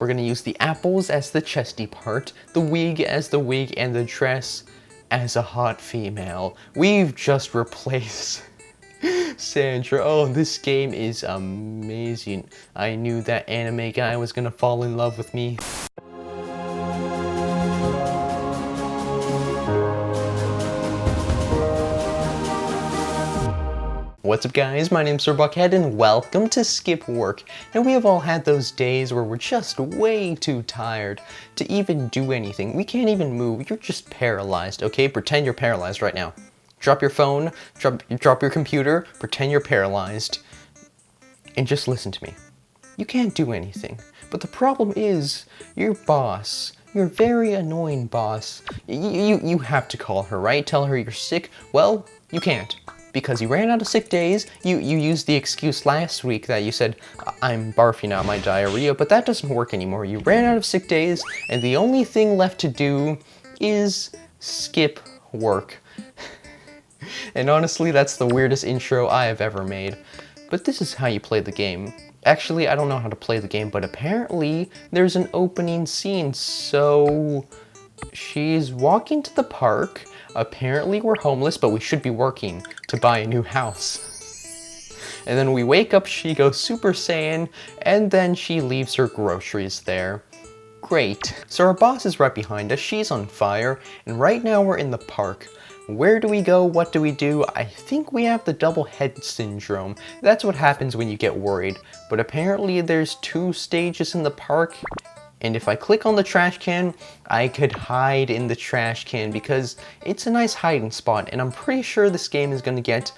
We're gonna use the apples as the chesty part, the wig as the wig, and the dress as a hot female. We've just replaced Sandra. Oh, this game is amazing. I knew that anime guy was gonna fall in love with me. What's up guys, my name's SirBucketHead and welcome to Skip Work. And we have all had those days where we're just way too tired to even do anything. We can't even move, you're just paralyzed, okay? Pretend you're paralyzed right now. Drop your phone, drop your computer, pretend you're paralyzed, and just listen to me. You can't do anything. But the problem is, your boss, your very annoying boss, you have to call her, right? Tell her you're sick. Well, you can't. Because you ran out of sick days, you used the excuse last week that you said, I'm barfing out my diarrhea, but that doesn't work anymore. You ran out of sick days, and the only thing left to do is skip work. And honestly, that's the weirdest intro I have ever made. But this is how you play the game. Actually, I don't know how to play the game, but apparently there's an opening scene. So she's walking to the park. Apparently we're homeless, but we should be working to buy a new house. And then we wake up, she goes Super Saiyan, and then she leaves her groceries there. Great. So our boss is right behind us, she's on fire, and right now we're in the park. Where do we go? What do we do? I think we have the double head syndrome. That's what happens when you get worried. But apparently there's 2 stages in the park. And if I click on the trash can, I could hide in the trash can because it's a nice hiding spot. And I'm pretty sure this game is going to get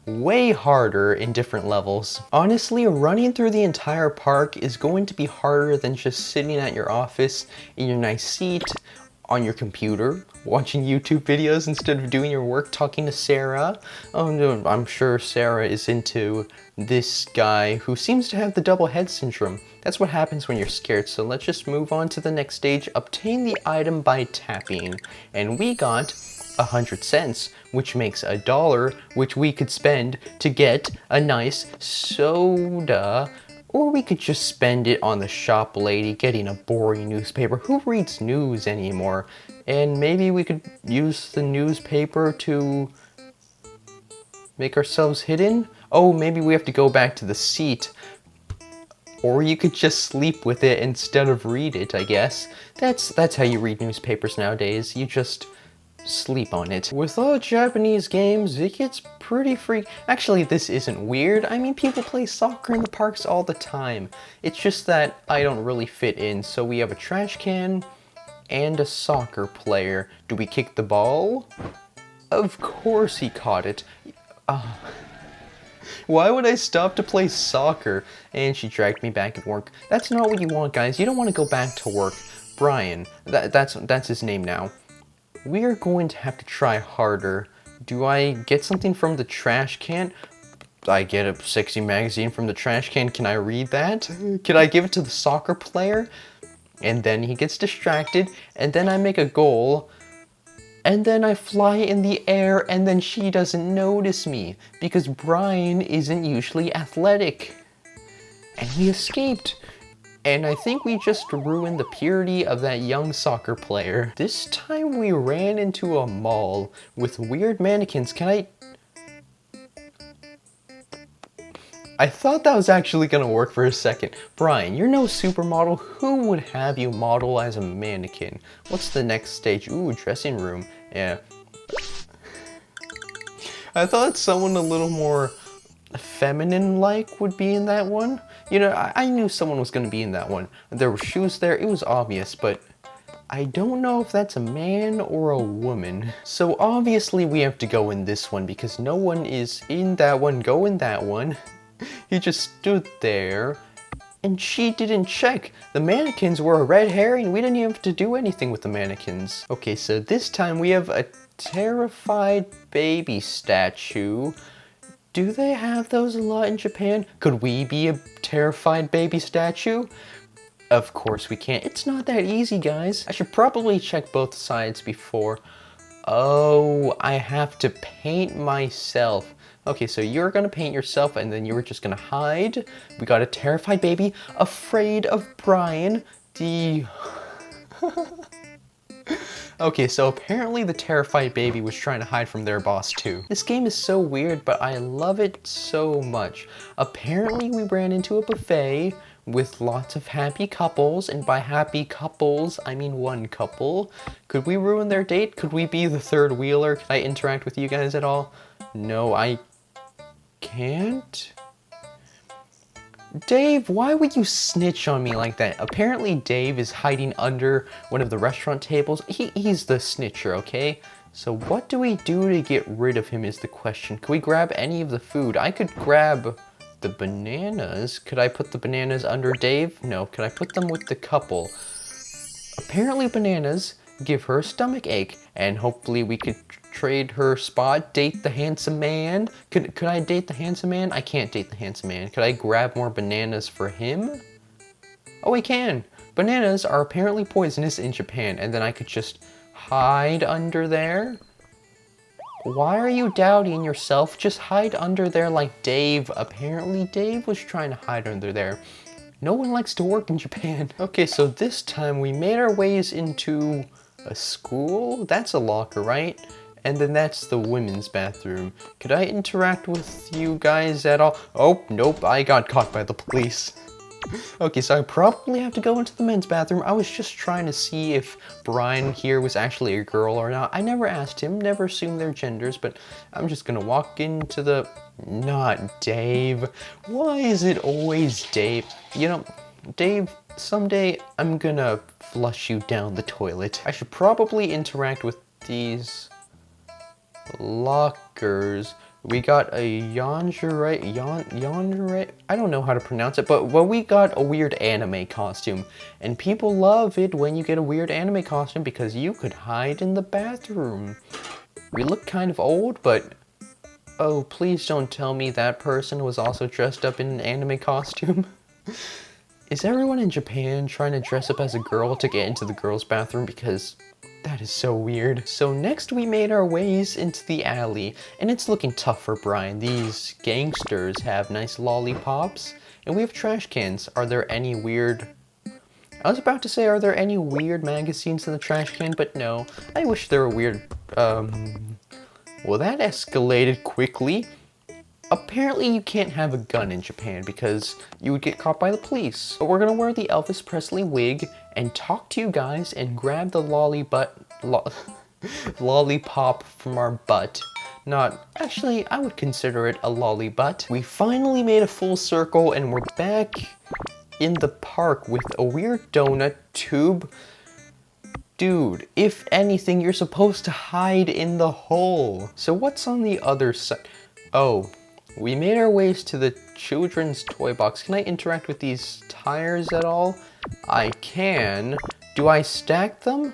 way harder in different levels. Honestly, running through the entire park is going to be harder than just sitting at your office in your nice seat on your computer, watching YouTube videos instead of doing your work, talking to Sarah. Oh no, I'm sure Sarah is into this guy who seems to have the double head syndrome. That's what happens when you're scared, so let's just move on to the next stage. Obtain the item by tapping. And we got 100 cents, which makes $1, which we could spend to get a nice soda. Or we could just spend it on the shop lady getting a boring newspaper. Who reads news anymore? And maybe we could use the newspaper to make ourselves hidden? Oh, maybe we have to go back to the seat. Or you could just sleep with it instead of read it, I guess. That's how you read newspapers nowadays. You just sleep on it. With all Japanese games, it gets pretty freak. Actually, this isn't weird. I mean, people play soccer in the parks all the time. It's just that I don't really fit in. So we have a trash can and a soccer player. Do we kick the ball? Of course he caught it. Why would I stop to play soccer? And she dragged me back at work. That's not what you want, guys. You don't want to go back to work. Brian, that's his name now. We are going to have to try harder. Do I get something from the trash can? I get a sexy magazine from the trash can. Can I read that? Can I give it to the soccer player? And then he gets distracted, and then I make a goal, and then I fly in the air, and then she doesn't notice me, because Brian isn't usually athletic. And he escaped. And I think we just ruined the purity of that young soccer player. This time we ran into a mall with weird mannequins. I thought that was actually gonna work for a second. Brian, you're no supermodel. Who would have you model as a mannequin? What's the next stage? Ooh, dressing room. Yeah. I thought someone a little more feminine-like would be in that one. You know, I knew someone was going to be in that one. There were shoes there, it was obvious, but I don't know if that's a man or a woman. So obviously we have to go in this one because no one is in that one. Go in that one. He just stood there and she didn't check. The mannequins were a red herring. We didn't even have to do anything with the mannequins. Okay, so this time we have a terrified baby statue. Do they have those a lot in Japan? Could we be a terrified baby statue? Of course we can't. It's not that easy, guys. I should probably check both sides before. Oh, I have to paint myself. Okay, so you're gonna paint yourself and then you were just gonna hide. We got a terrified baby, afraid of Brian. the... Okay, so apparently the terrified baby was trying to hide from their boss too. This game is so weird, but I love it so much. Apparently we ran into a buffet with lots of happy couples, and by happy couples, I mean one couple. Could we ruin their date? Could we be the third wheeler? Can I interact with you guys at all? No, I can't. Dave, why would you snitch on me like that? Apparently Dave is hiding under one of the restaurant tables. He's the snitcher, okay? So what do we do to get rid of him is the question. Can we grab any of the food? I could grab the bananas. Could I put the bananas under Dave? No. Could I put them with the couple? Apparently bananas give her a stomach ache, and hopefully we could trade her spot, date the handsome man. Could I date the handsome man? I can't date the handsome man. Could I grab more bananas for him? Oh, I can. Bananas are apparently poisonous in Japan, and then I could just hide under there. Why are you doubting yourself? Just hide under there like Dave. Apparently Dave was trying to hide under there. No one likes to work in Japan. Okay, so this time we made our ways into a school. That's a locker, right? And then that's the women's bathroom. Could I interact with you guys at all? Oh, nope, I got caught by the police. Okay, so I probably have to go into the men's bathroom. I was just trying to see if Brian here was actually a girl or not. I never asked him, never assumed their genders, but I'm just gonna walk into the... Not Dave. Why is it always Dave? You know, Dave, someday I'm gonna flush you down the toilet. I should probably interact with these lockers. We got a yonjure, I don't know how to pronounce it, but we got a weird anime costume. And people love it when you get a weird anime costume because you could hide in the bathroom. We look kind of old, but oh, please don't tell me that person was also dressed up in an anime costume. Is everyone in Japan trying to dress up as a girl to get into the girls' bathroom? Because that is so weird. So next we made our ways into the alley, and it's looking tough for Brian. These gangsters have nice lollipops, and we have trash cans. Are there any weird... I was about to say, are there any weird magazines in the trash can? But no, I wish there were weird, Well, that escalated quickly. Apparently you can't have a gun in Japan because you would get caught by the police. But we're gonna wear the Elvis Presley wig and talk to you guys and grab the lollipop from our butt. Not, actually, I would consider it a lollibutt. We finally made a full circle and we're back in the park with a weird donut tube. Dude, if anything, you're supposed to hide in the hole. So what's on the other side? Oh, we made our ways to the children's toy box. Can I interact with these tires at all? I can. Do I stack them?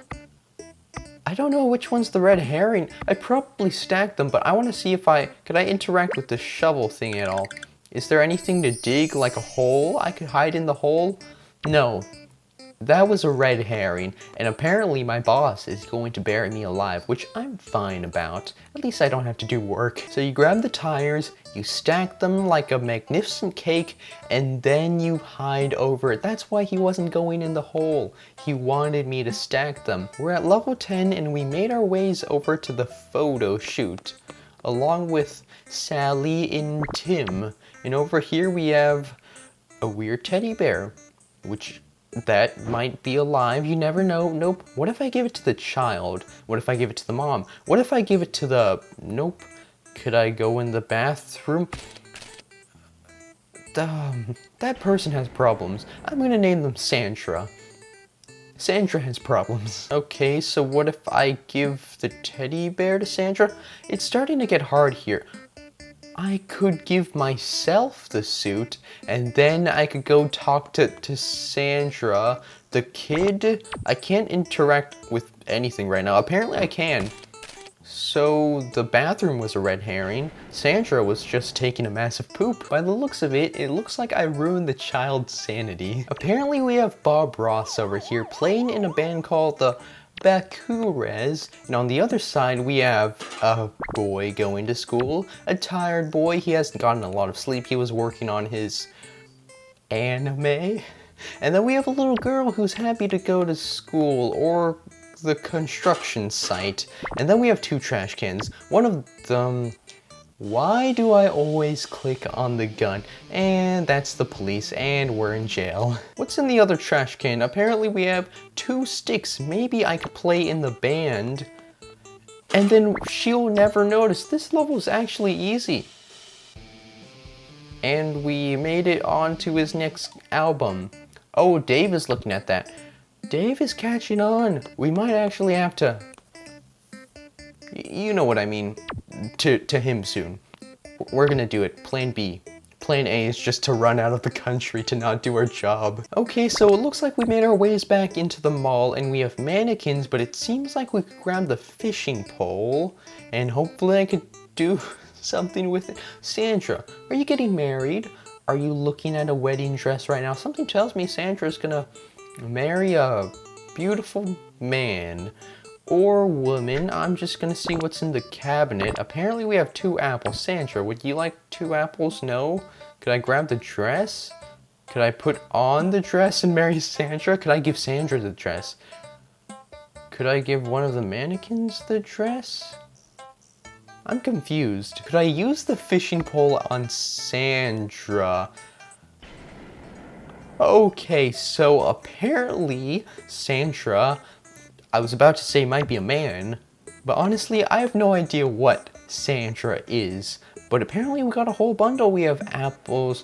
I don't know which one's the red herring. I probably stacked them, but I want to see if could I interact with the shovel thing at all? Is there anything to dig, like a hole? I could hide in the hole? No. That was a red herring, and apparently my boss is going to bury me alive, which I'm fine about. At least I don't have to do work. So you grab the tires, you stack them like a magnificent cake, and then you hide over it. That's why he wasn't going in the hole. He wanted me to stack them. We're at level 10, and we made our ways over to the photo shoot, along with Sally and Tim. And over here we have a weird teddy bear, which... that might be alive, you never know. Nope. What if I give it to the child? What if I give it to the mom? What if I give it to the... Nope. Could I go in the bathroom? That person has problems. I'm gonna name them Sandra. Sandra has problems. Okay, so what if I give the teddy bear to Sandra? It's starting to get hard here. I could give myself the suit, and then I could go talk to Sandra, the kid. I can't interact with anything right now. Apparently I can. So the bathroom was a red herring. Sandra was just taking a massive poop. By the looks of it, it looks like I ruined the child's sanity. Apparently we have Bob Ross over here playing in a band called the Bakures, and on the other side we have a boy going to school, a tired boy. He hasn't gotten a lot of sleep. He was working on his anime. And then we have a little girl who's happy to go to school or the construction site. And then we have two trash cans. One of them... Why do I always click on the gun? And that's the police, and we're in jail. What's in the other trash can? Apparently we have two sticks. Maybe I could play in the band. And then she'll never notice. This level is actually easy. And we made it onto his next album. Oh, Dave is looking at that. Dave is catching on. We might actually have to... You know what I mean. To him soon. We're gonna do it. Plan B. Plan A is just to run out of the country to not do our job. Okay, so it looks like we made our ways back into the mall and we have mannequins, but it seems like we could grab the fishing pole and hopefully I could do something with it. Sandra, are you getting married? Are you looking at a wedding dress right now? Something tells me Sandra's gonna marry a beautiful man. Or woman. I'm just gonna see what's in the cabinet. Apparently we have two apples. Sandra, would you like two apples? No? Could I grab the dress? Could I put on the dress and marry Sandra? Could I give Sandra the dress? Could I give one of the mannequins the dress? I'm confused. Could I use the fishing pole on Sandra? Okay, so apparently Sandra... I was about to say might be a man, but honestly, I have no idea what Sandra is. But apparently we got a whole bundle. We have apples.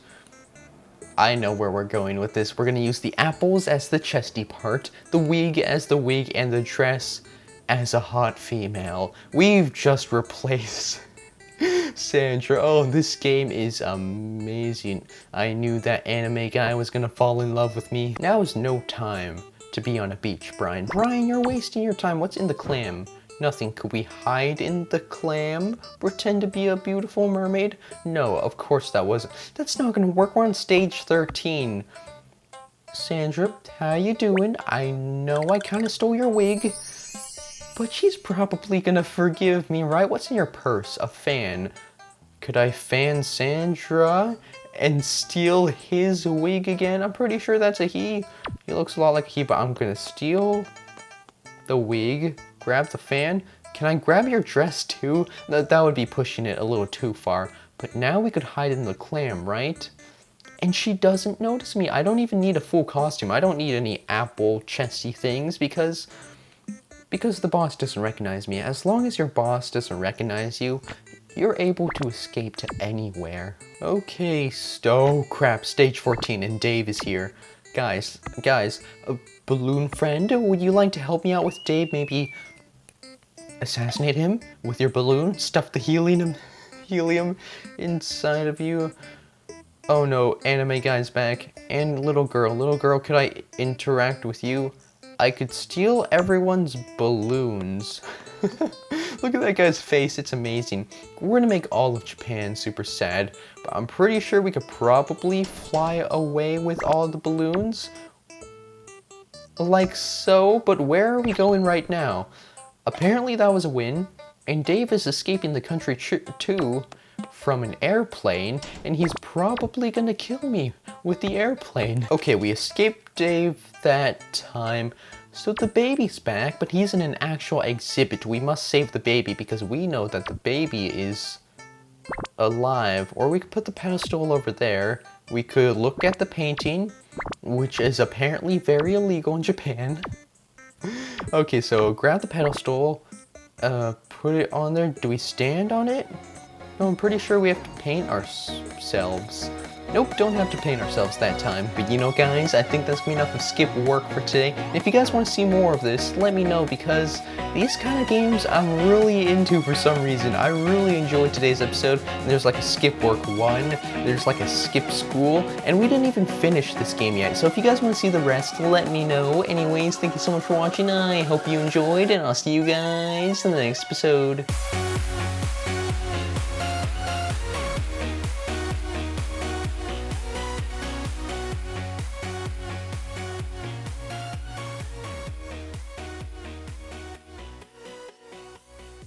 I know where we're going with this. We're gonna use the apples as the chesty part, the wig as the wig, and the dress as a hot female. We've just replaced Sandra. Oh, this game is amazing. I knew that anime guy was gonna fall in love with me. Now is no time to be on a beach, Brian. Brian, you're wasting your time. What's in the clam? Nothing. Could we hide in the clam? Pretend to be a beautiful mermaid? No, of course that wasn't. That's not gonna work. We're on stage 13. Sandra, how you doing? I know I kind of stole your wig, but she's probably gonna forgive me, right? What's in your purse? A fan. Could I fan Sandra and steal his wig again? I'm pretty sure that's a he. He looks a lot like a he, but I'm gonna steal the wig, grab the fan. Can I grab your dress too? That would be pushing it a little too far. But now we could hide in the clam, right? And she doesn't notice me. I don't even need a full costume. I don't need any apple chesty things because the boss doesn't recognize me. As long as your boss doesn't recognize you, you're able to escape to anywhere. Okay, oh crap, stage 14 and Dave is here. Guys, a balloon friend, would you like to help me out with Dave? Maybe assassinate him with your balloon? Stuff the helium inside of you? Oh no, anime guy's back. And little girl, could I interact with you? I could steal everyone's balloons. Look at that guy's face, it's amazing. We're gonna make all of Japan super sad, but I'm pretty sure we could probably fly away with all the balloons. Like so, but where are we going right now? Apparently that was a win, and Dave is escaping the country too from an airplane, and he's probably gonna kill me with the airplane. Okay, we escaped Dave that time. So the baby's back, but he's in an actual exhibit. We must save the baby because we know that the baby is alive. Or we could put the pedestal over there. We could look at the painting, which is apparently very illegal in Japan. Okay, so grab the pedestal, put it on there. Do we stand on it? No, I'm pretty sure we have to paint ourselves. Nope, don't have to paint ourselves that time. But you know guys, I think that's enough of skip work for today. And if you guys want to see more of this, let me know because these kind of games I'm really into for some reason. I really enjoyed today's episode. And there's like a skip work 1, there's like a skip school, and we didn't even finish this game yet. So if you guys want to see the rest, let me know. Anyways, thank you so much for watching. I hope you enjoyed, and I'll see you guys in the next episode.